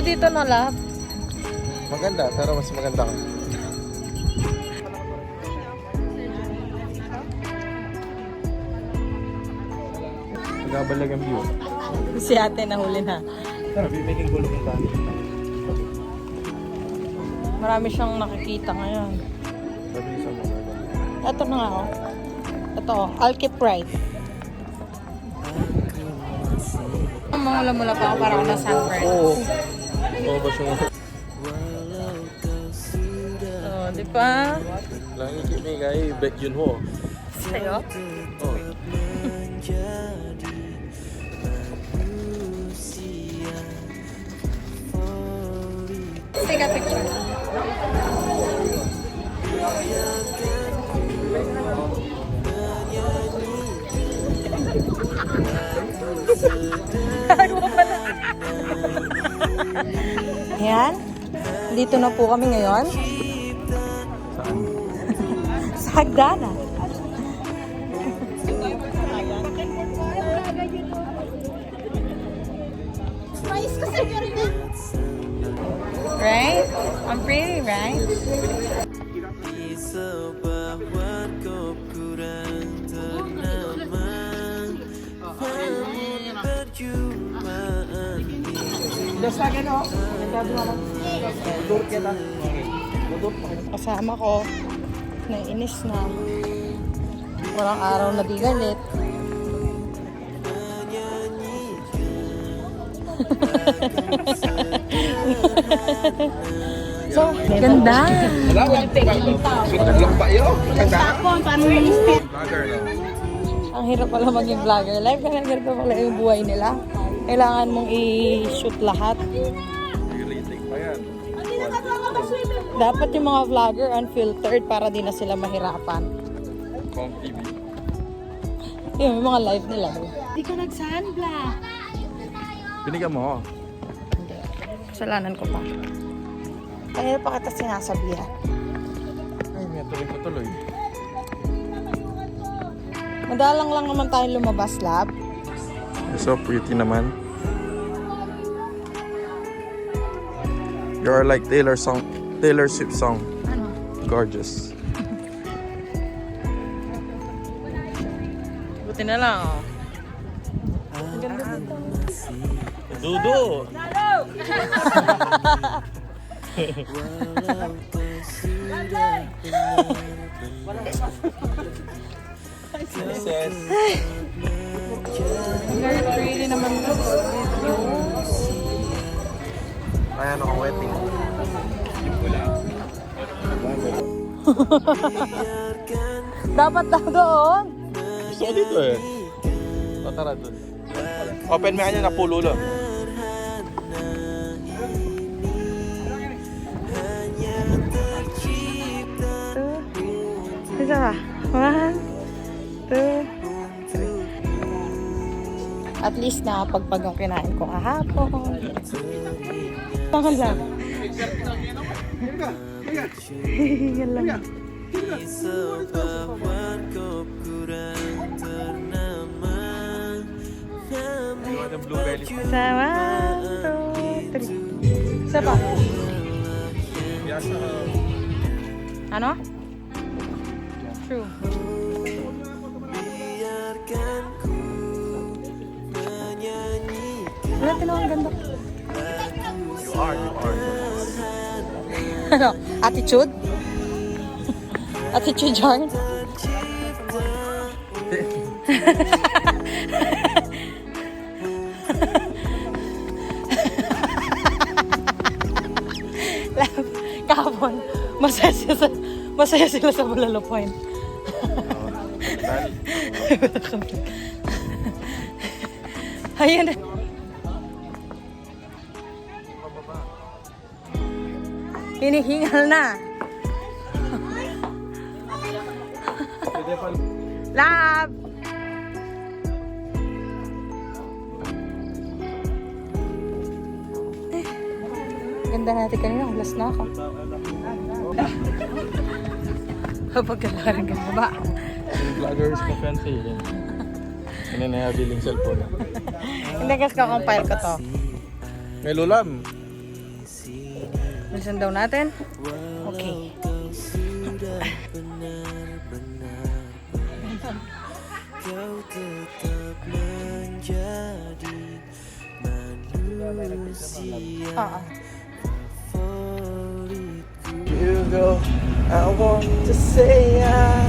dito na lab. Maganda, pero mas maganda ka. Nagabalag ang view. Si ate nahuli na. Sabi, making gulo ng dami. Marami siyang nakikita ngayon. Sabi sa mga. Ito na nga oh. Ito oh, I'll keep right. Mula pa ako para ako na sunburn. Oo. Oo ba siya? Oh, di ba? Lagi kimi kay Baek Junho. Sa'yo? Oh. Take a picture. Ayan. Dito na po kami ngayon. Saan? Sa hagdanan. Right? I'm pretty, right? Kasama ko, naiinis na. Walang araw na di galit. So, ganda. Ang hirap pala maging vlogger. Live ka lang ganito pala yung buhay nila. Kailangan mong i-shoot lahat. Dapat yung mga vlogger unfiltered para di na sila mahirapan. Kong TV. Yung mga live nila. Hindi ka nag-sunblock. Binigyan mo. Hindi. Kasalanan ko pa. Kaya pa kita sinasabihan. Ay, may tuloy. Madalang lang naman tayong lumabas, lab. So pretty naman. You are like Taylor Swift song. Ano? Gorgeous. Buti na lang, oh. Ang ganda dito. Dudo! Sis. Very pretty naman this video. Ayan ako, wedding. Dapat daw doon. Gusto ko dito eh. O, tara dun. Open mo kanya na pulo lang. Isa ba? 1, 2, 3. At least nakapagpag ang kinain ko kahapon. Bakal lang. Yan lang. Isa, 1, 2, 3. Isa pa. Ano? True. Wala, tinawang ganda. You are. Ano? Attitude? Attitude yarn? Kahapon, masaya sila sa Bulalo Point. Ayun. Hinihingal na. Lab! Ganda natin kanina. Hulas na ako. Kapag kailangan ka ba? Vloggers ko fancy yun. Ano na yung billing cellphone. Hindi kasi kakompile ko to. May lulam. Bilisan daw natin. Okay. Ah. You go, I want to say I